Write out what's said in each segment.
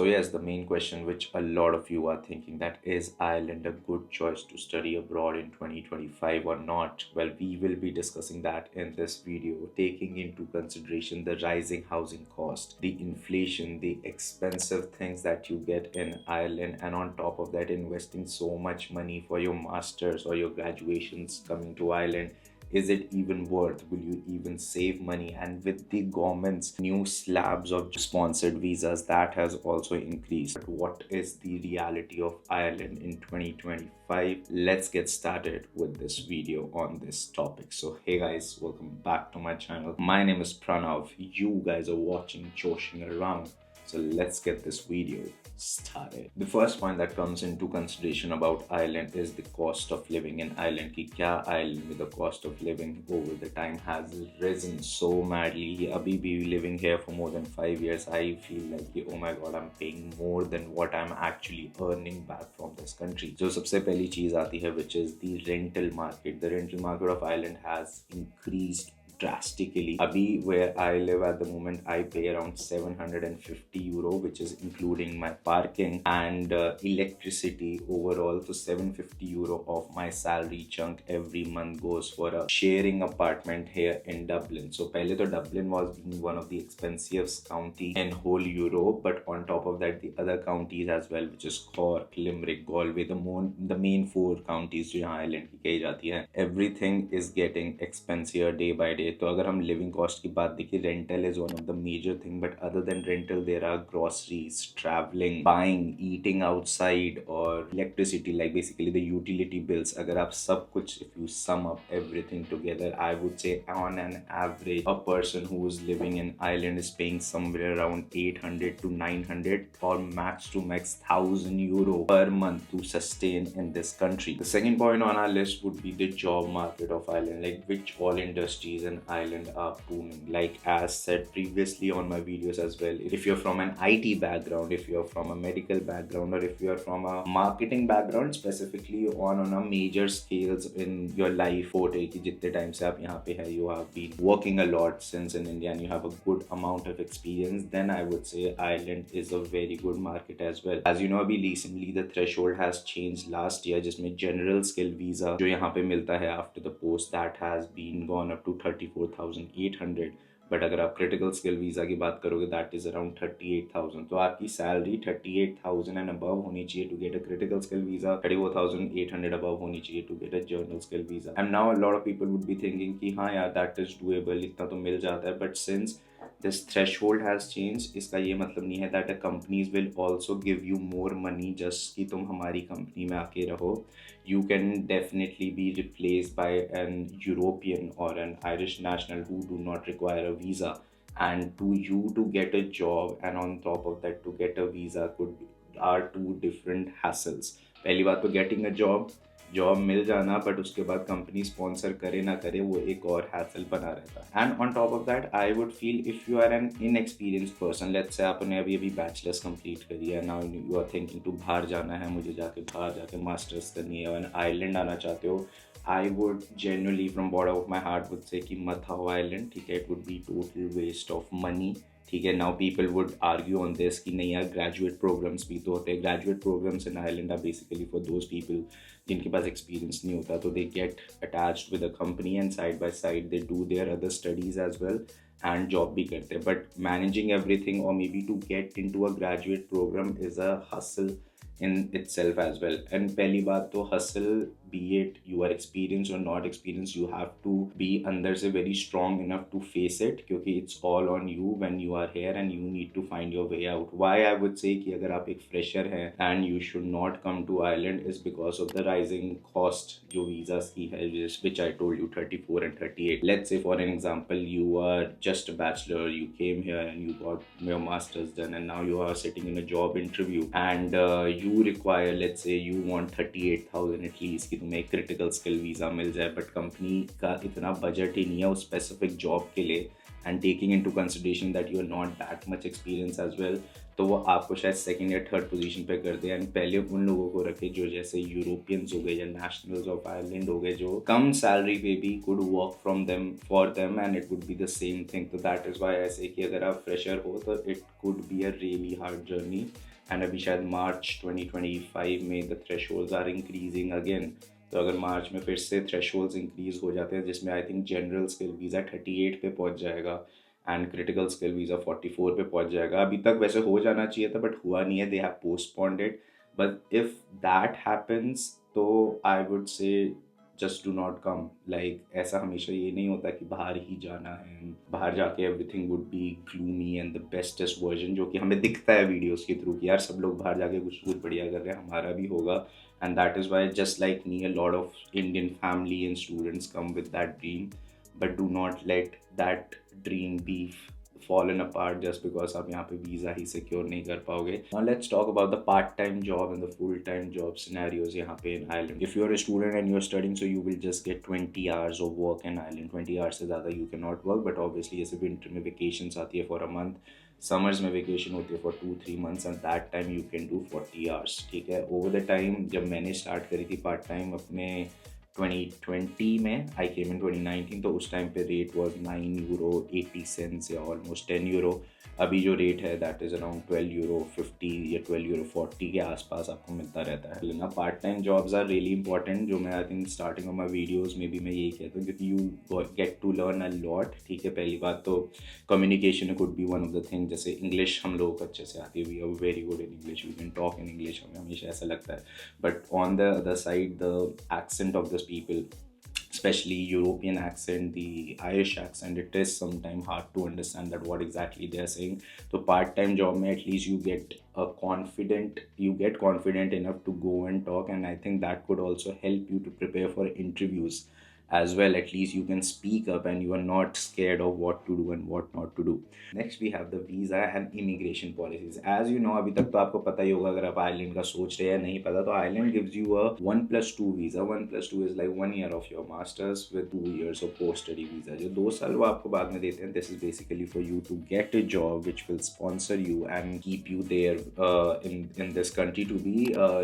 So yes, the main question which a lot of you are thinking, that is Ireland a good choice to study abroad in 2025 or not? Well, we will be discussing that in this video, taking into consideration the rising housing cost, the inflation, the expensive things that you get in Ireland, and on top of that, investing so much money for your masters or your graduations coming to Ireland. Is it even worth? Will you even save money? And with the government's new slabs of sponsored visas, that has also increased. But what is the reality of Ireland in 2025? Let's get started with this video on this topic. So hey guys, welcome back to my channel. My name is Pranav. You guys are watching Joshing Around. So let's get this video started. The first point that comes into consideration about Ireland is the cost of living in Ireland. कि क्या Ireland with the cost of living over the time has risen so madly. Abhi bhi living here for more than 5 years, I feel like कि, oh my god, I'm paying more than what I'm actually earning back from this country. So सबसे पहली चीज आती है which is the rental market. The rental market of Ireland has increased drastically. Abhi, where I live at the moment, I pay around 750 euro, which is including my parking and electricity overall. So 750 euro of my salary chunk every month goes for a sharing apartment here in Dublin. So pehle to Dublin was being one of the expensive county in whole Europe, but on top of that, the other counties as well, which is Cork, Limerick, Galway, the main four counties जो यहाँ island की कही जाती है, everything is getting expensive day by day. तो अगर हम living cost की बात देखिए, rental is one of the major thing, but other than rental there are groceries, travelling, buying, eating outside और electricity, like basically the utility bills. अगर आप सब कुछ, if you sum up everything together, I would say on an average a person who is living in island is paying somewhere around 800 to 900 or max to max 1000 euro per month to sustain in this country. The second point on our list would be the job market of Ireland, like which all industries in Ireland are booming. Like as said previously on my videos as well, if you're from an IT background, if you're from a medical background, or if you're from a marketing background, specifically on a major scales in your life, forte ki jitne time se aap yahan pe hai, you have been working a lot since in India and you have a good amount of experience, then I would say Ireland is a very good market as well. As you know, अभी recently the threshold has changed last year, जिसमें general skill visa जो यहाँ पे मिलता है after the post, that has been gone up to 34,800. But अगर आप critical skill visa की बात करोगे, दैट इज अराउंड 38,000. तो आपकी सैलरी 38,000 एंड अबव होनी चाहिए to get a critical skill visa, 34,800 above होनी चाहिए to get a general skill visa. And now a lot of people would be thinking कि हाँ यार, दैट इज डूएबल, इतना तो मिल जाता है. But since this threshold has changed, इसका ये मतलब नहीं है that a companies will also give you more money just कि तुम हमारी कंपनी में आके रहो. You can definitely be replaced by an European or an Irish national who do not require a visa, and to you to get a job and on top of that to get a visa are two different hassles. पहली बात तो getting a job मिल जाना, but उसके बाद company sponsor करे ना करे, वो एक और हैसल बना रहता है. And on top of that I would feel if you are an inexperience person, let's say आपने अभी बैचलर्स कंप्लीट करी है, now you are thinking to बाहर जाना है, मुझे बाहर जाके मास्टर्स करनी है और आयरलैंड आना चाहते हो, I would genuinely from bottom of my heart would say कि मत आओ आयरलैंड. ठीक है, it would be total waste of money. ठीक है, now people would argue on this कि नहीं यार, ग्रेजुएट प्रोग्राम्स भी तो होते हैं. Graduate programs in Ireland are basically for those people जिनके पास एक्सपीरियंस नहीं होता, तो they get attached with a company and side by side they do their other studies as well and job भी करते हैं. बट मैनेजिंग एवरीथिंग और may be to get in to a graduate program is a hustle in itself as well. And पहली बात तो hustle, be it you are experienced or not experienced, you have to be अंदर से very strong enough to face it, क्योंकि it's all on you when you are here and you need to find your way out. Why I would say कि अगर आप एक fresher हैं and you should not come to Ireland is because of the rising cost जो visas की है, which I told you 34 and 38. Let's say for an example, you are just a bachelor, you came here and you got your masters done and now you are sitting in a job interview and you require, let's say you want 38,000 at least कि तुम्हें एक critical skill visa मिल जाए, but company का इतना budget ही नहीं है उस specific job के लिए, and taking in to consideration that you are not that much experience as well, तो वो आपको शायद सेकंड या थर्ड पोजीशन पे कर दे. एंड पहले उन लोगों को रखे जो जैसे यूरोपियंस हो गए या नेशनल्स ऑफ आयरलैंड हो गए, जो कम सैलरी पे भी could work from them for them and it would be the same thing. तो दैट इज़ वाई ऐसे कि अगर आप फ्रेशर हो तो it could be a really hard journey. And अभी शायद मार्च 2025 में the thresholds are increasing again. तो अगर मार्च में फिर से थ्रेशोल्ड्स इंक्रीज हो जाते हैं, जिसमें I think general skill visa 38 पे पहुंच जाएगा एंड क्रिटिकल स्किल वीज़ा 44 पे पहुंच जाएगा। अभी तक वैसे हो जाना चाहिए था बट हुआ नहीं है, they have postponed it. But if that happens तो I would say just do not come. Like ऐसा हमेशा ये नहीं होता कि बाहर ही जाना है, बाहर जाके everything would be gloomy and the bestest version जो कि हमें दिखता है वीडियोस के थ्रू कि यार सब लोग बाहर जाके कुछ कुछ बढ़िया कर रहे हैं, हमारा भी होगा। And that is why just like me a lot of Indian family and students come with that dream, but do not let that dream be fallen apart just because आप यहाँ पे वीज़ा ही सिक्योर नहीं कर पाओगे। Now let's talk about the part-time job and the full-time job scenarios यहाँ पे in Ireland. If you're a student and you're studying, so you will just get 20 hours of work in Ireland. 20 hours से ज़्यादा you cannot work, but obviously जैसे winter में vacations आती है for a month, summers में vacation होती है for 2-3 months and that time you can do 40 hours, ठीक है। Over the time जब मैंने start करी थी part time अपने 2020 में, आई केम इन 2019, तो उस टाइम पे रेट वॉज €9.80 या ऑलमोस्ट €10। अभी जो रेट है दैट इज़ अराउंड €12.50 या €12.40 के आसपास आपको मिलता रहता है ना। Part time jobs are really important, जो मैं I think starting off my videos में भी मैं यही कहता हूँ, क्योंकि you get to learn a lot, ठीक है। पहली बात तो communication could be one of the thing, जैसे इंग्लिश हम लोगों को अच्छे से आती है, we are very good in English, we can talk in English, हमें हमेशा ऐसा लगता है। But on the other side the accent of this people, especially European accent, the Irish accent, it is sometimes hard to understand that what exactly they are saying. So part-time job में at least you get confident enough to go and talk, and I think that could also help you to prepare for interviews as well. At least you can speak up and you are not scared of what to do and what not to do. Next we have the visa and immigration policies. As you know, अभी तक तो आपको पता ही होगा, अगर आप Ireland का सोच रहे हैं, नहीं पता तो Ireland gives you a 1+2 visa. 1+2 is like 1 year of your masters with 2 years of post study visa. जो 2 साल वो आपको बाद में देते हैं. This is basically for you to get a job which will sponsor you and keep you there in this country to be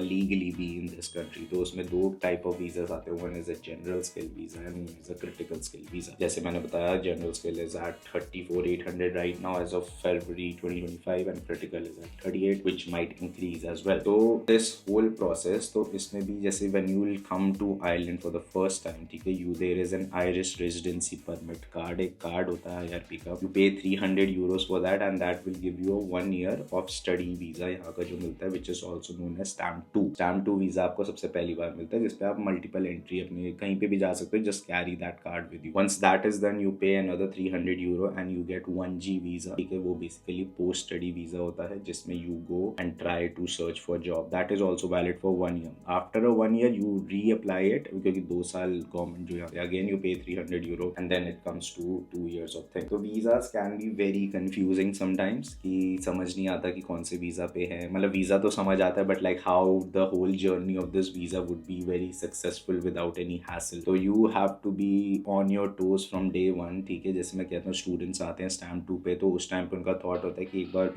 legally be in this country. तो उसमें 2 type of visas आते हैं. One is a general skill visa and is a critical skill visa. जैसे मैंने बताया, general skill is at 34,800 right now as of February 2025 and critical is at 38, which might increase as well. So this whole process, तो इसमें भी जैसे when you will come to Ireland for the first time, ठीक है, there is an Irish residency permit card, एक card होता है IRP का, you pay €300 for that and that will give you a 1 year of study visa यहाँ का जो मिलता है, which is also known as stamp 2. stamp 2 visa आपको सबसे पहली बार मिलता है, जिसपे आप multiple entry अपने कहीं पे भी जा सकते हो, just carry that card with you. Once that is done, you pay another €300 and you get 1G visa. ठीक है, वो basically post study visa होता है, जिसमें you go and try to search for job. That is also valid for 1 year. After a 1 year, you reapply it, क्योंकि 2 साल government जो है, again you pay €300 and then it comes to 2 years of thing. So visas can be very confusing sometimes, कि समझ नहीं आता कि कौन से वीज़ा पे है। मतलब वीज़ा तो समझ आता है, but like how the whole journey of this visa would be very successful without any hassle. So you have to be on your toes from day one, ठीक है। जैसे मैं कहता हूँ, स्टूडेंट्स आते हैं स्टैम्प 2 पे, तो उस टाइम पे उनका थॉट होता है कि एक बार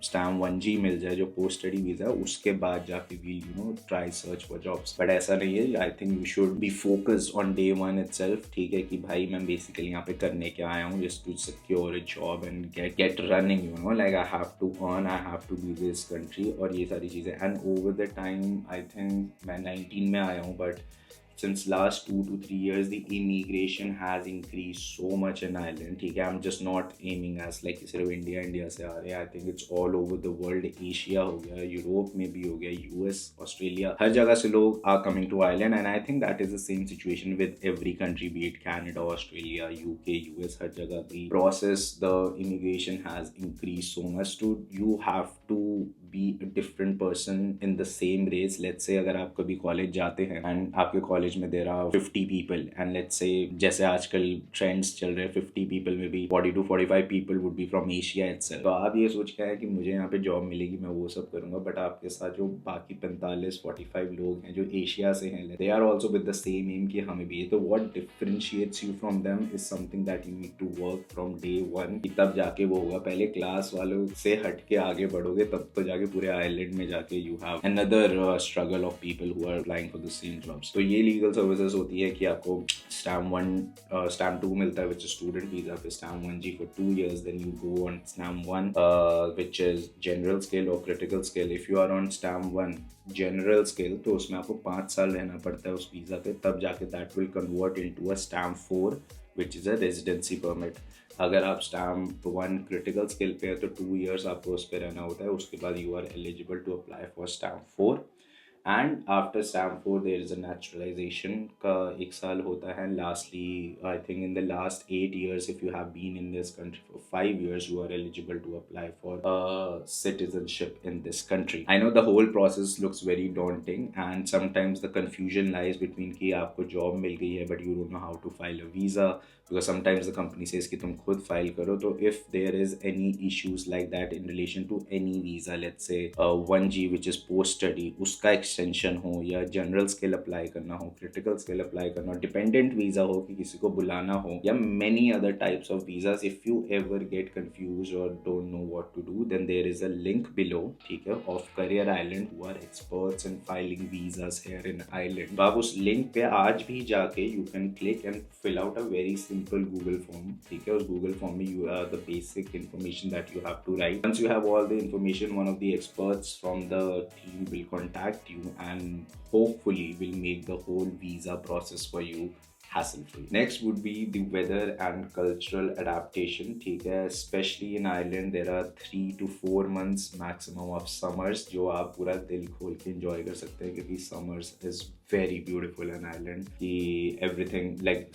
स्टैम्प 1G मिल जाए जो पोस्ट स्टडी वीज़ा, उसके बाद जाके भी try search for jobs. But ऐसा नहीं है, I think you should be focused on day 1 itself, ठीक है, कि भाई मैं बेसिकली यहाँ पे करने के आया हूँ, just to secure a job and get running, like I have to earn, I have to be this country, और ये सारी चीज़ें। And over the time, I think मैं 19 में आया हूँ, but since last 2 to 3 years the immigration has increased so much in Ireland, ठीक है। I'm just not aiming as like सिर्फ इंडिया से आ रहे हैं, I think it's all over the world. Asia हो गया, यूरोप में भी हो गया, US, ऑस्ट्रेलिया, हर जगह से लोग are coming to Ireland, and I think that is the same situation with every country, be it Canada, Australia, UK, US, हर जगह the process, the immigration has increased so much to you have to be a different person in the same race. Let's say अगर आप कभी college जाते हैं and आपके college में there are 50 people and let's say जैसे आजकल trends चल रहे हैं, 50 people में भी 40 to 45 people would be from Asia itself. तो आप ये सोच के आए कि मुझे यहाँ पे जॉब मिलेगी, मैं वो सब करूँगा, बट आपके साथ जो बाकी 45 लोग हैं जो एशिया से हैं, they are also with the same aim कि हमें भी। तो what differentiates you from them is something that you need to work from day one, कि तब जाके वो होगा। पहले क्लास वालों से हट के आगे बढ़ोगे, तब तो जाके कि पूरे आइलैंड में जाके you have another struggle of people who are applying for the same jobs. तो ये लीगल सर्विसेज होती है कि आपको स्टैम्प 2 मिलता है विच इज स्टूडेंट वीजा, फिर stamp 1G for 2 years, then you go on stamp 1 which is general scale और critical scale. If you are on stamp 1 general scale तो उसमें आपको 5 साल रहना पड़ता है उस वीज़ा पे, तब जाके that will convert into a stamp 4 which is a residency permit. अगर आप स्टैम्प 1 क्रिटिकल स्केल पे है तो 2 years आपको उस पर रहना होता है, उसके बाद you are eligible to apply for stamp 4। And after stamp 4 there is a naturalization का 1 साल होता है। Lastly I think in the last 8 years if you have been in this country for 5 years you are eligible to apply for citizenship in this country. I know the whole process looks very daunting and sometimes the confusion lies between कि आपको job मिल गई है but you don't know how to file a visa because sometimes the company says कि तुम खुद file करो। तो if there is any issues like that in relation to any visa, let's say 1G which is post study उसका extension हो, या general scale apply करना हो, क्रिटिकल स्केल अप्लाई करना हो, डिपेंडेंट वीजा हो कि किसी को बुलाना हो, या many other types of visas, if you ever get confused or don't know what to do then there is a link below, ठीक है, of Career Island who are experts in filing visas here in Ireland। तो आप उस link पे आज भी जाके you can click and fill out a very simple Google form, ठीक है। उस Google form में you the basic information that you have to write। Once you have all the information, one of the experts from the team will contact you and hopefully will make the whole visa process for you hassle-free। Next would be the weather and cultural adaptation, ठीक है। Especially in Ireland there are 3 to 4 months maximum of summers जो आप पूरा दिल खोल के enjoy कर सकते हैं, क्योंकि summers is very beautiful in Ireland कि everything like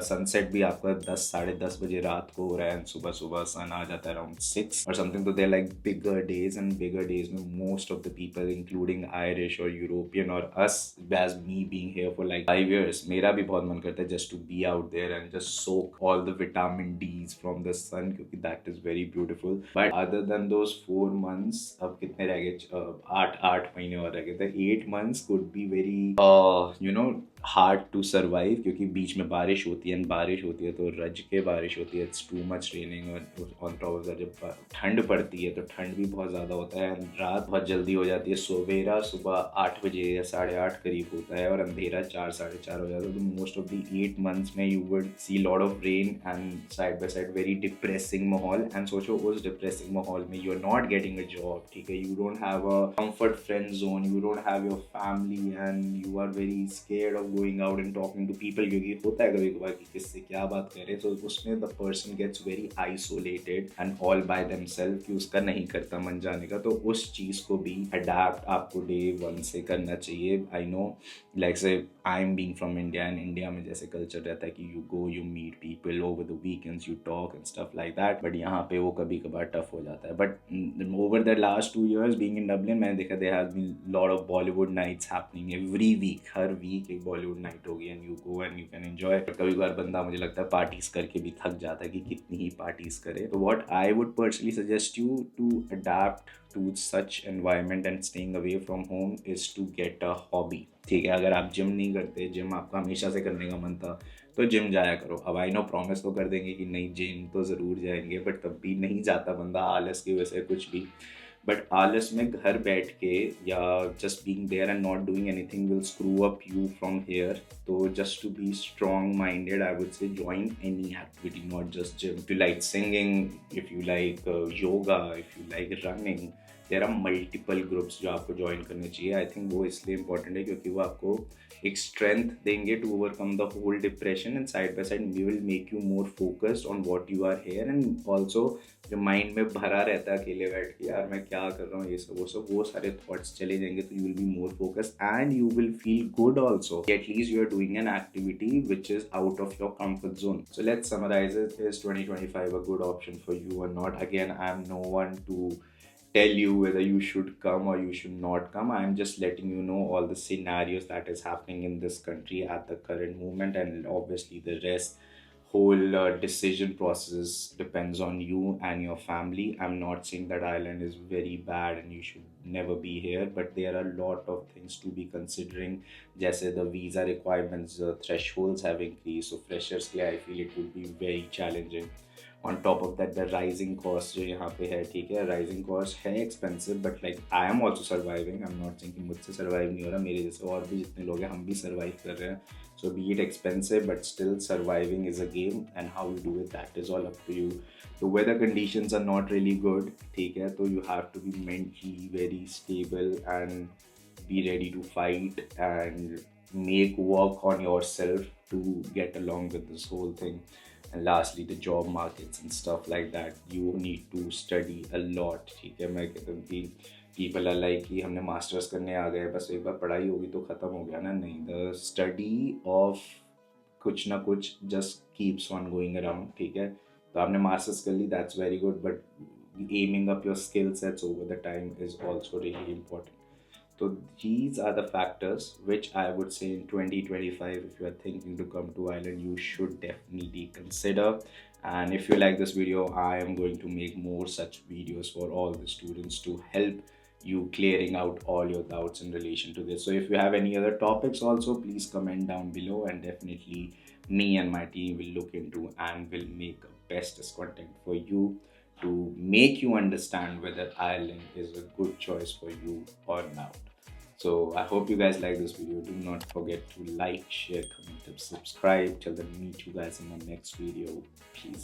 sunset भी आपका 10 साढ़े 10 बजे रात को हो रहा है, सुबह सुबह sun आ जाता है around 6 or something। तो they're like bigger days, and bigger days में most of the people including Irish or European or us as me being here for like 5 years, मेरा भी बहुत मन करता है just to be out there and just soak all the vitamin D's from the sun, क्योंकि that is very beautiful। But other than those 4 months, अब कितने रह गए, 8 महीने और रह गए थे। 8 months could be very hard to survive, क्योंकि बीच में बारिश होती है, बारिश होती है तो रज के बारिश होती है, इट्स टू मच रेनिंग। और ऑन टॉप ऑफ दैट जब ठंड पड़ती है तो ठंड भी बहुत ज़्यादा होता है, रात बहुत जल्दी हो जाती है, सवेरा सुबह 8 बजे या 8:30 करीब होता है, और अंधेरा 4 साढ़े 4 हो जाता है। तो मोस्ट ऑफ द 8 months में you would see lot of rain and side by side very depressing माहौल। एंड सोचो उस डिप्रेसिंग माहौल में you are not getting a job, ठीक है, you don't have a comfort friend zone, you don't have your family and you are very scared of going out and talking to people, क्योंकि होता है कभी कभार कि किससे क्या बात करें। तो उसमें the person gets very isolated and all by themselves, कि उसका नहीं करता मन जाने का। तो उस चीज़ को भी अडेप्ट आपको डे 1 से करना चाहिए। आई know like say I am being from India, and India में जैसे कल्चर रहता है कि you go you meet people over the weekends, you talk and stuff like that, but यहाँ पे वो कभी कभार टफ हो जाता है। But over the last 2 years being in Dublin मैंने देखा there has been lot of Bollywood nights happening every week, हर वीक एक बॉलीवुड नाइट होगी, and you go and you can enjoy. कभी कभार बंदा मुझे लगता है पार्टीज करके भी थक जाता है कि कितनी ही पार्टीज करे। तो what I would personally suggest you to adapt to such environment and staying away from home is to get a hobby, ठीक है। अगर आप जिम नहीं करते, जिम आपका हमेशा से करने का मन था, तो जिम जाया करो। अब आई नो प्रॉमिस तो कर देंगे कि नहीं जिम तो ज़रूर जाएंगे, बट तब भी नहीं जाता बंदा आलस की वजह से कुछ भी। बट आलस में घर बैठ के या just being there and not doing anything will screw up you from here. तो just to be strong minded I would say join any activity, not just gym. If you like singing, if you like yoga, if you like running, there are multiple groups जो आपको join करने चाहिए। I think वो इसलिए important है क्योंकि वो आपको एक स्ट्रेंथ देंगे to overcome the whole depression, and side by side we will make you more focused on what you are here. And also जो माइंड में भरा रहता है अकेले बैठ के, यार मैं क्या कर रहा हूँ, ये सब वो सारे थॉट्स चले जाएंगे, तो you will be more focused and you will feel good also, at least you are doing an activity which is out of your comfort zone. So let's summarize it. Is 2025 a good option for you or not? Again, I am no one to tell you whether you should come or you should not come. I am just letting you know all the scenarios that is happening in this country at the current moment, and obviously the rest whole decision process depends on you and your family. I'm not saying that Ireland is very bad and you should never be here, but there are a lot of things to be considering. Jaise the visa requirements, the thresholds have increased, so freshers ke liye I feel it would be very challenging. On top of that the rising cost जो यहाँ पे है, ठीक है, rising cost है expensive, but like I am also surviving, I am not saying कि मुझसे survive नहीं हो रहा, मेरे जैसे और भी जितने लोग हैं हम भी सर्वाइव कर रहे हैं. So be it expensive but still surviving is a game, and how you do it that is all up to you. The weather conditions are not really good, ठीक है, तो you have to be mentally very stable and be ready to fight and make work on yourself to get along with this whole thing. And lastly, the job markets and stuff like that, you need to study a lot. ठीक है, मैं कहता हूँ कि people are like कि हमने masters करने आ गए, बस एक बार पढ़ाई होगी तो ख़त्म हो गया ना. नहीं, the study of कुछ ना कुछ just keeps on going around. ठीक है, तो आपने मास्टर्स कर ली, that's very good, but aiming up your skill sets over the time is also really important. So these are the factors which I would say in 2025, if you are thinking to come to Ireland, you should definitely consider. And if you like this video, I am going to make more such videos for all the students to help you clearing out all your doubts in relation to this. So if you have any other topics also, please comment down below, and definitely me and my team will look into and will make bestest content for you to make you understand whether Ireland is a good choice for you or not. So I hope you guys like this video. Do not forget to like, share, comment, and subscribe. Till then, meet you guys in my next video. Peace.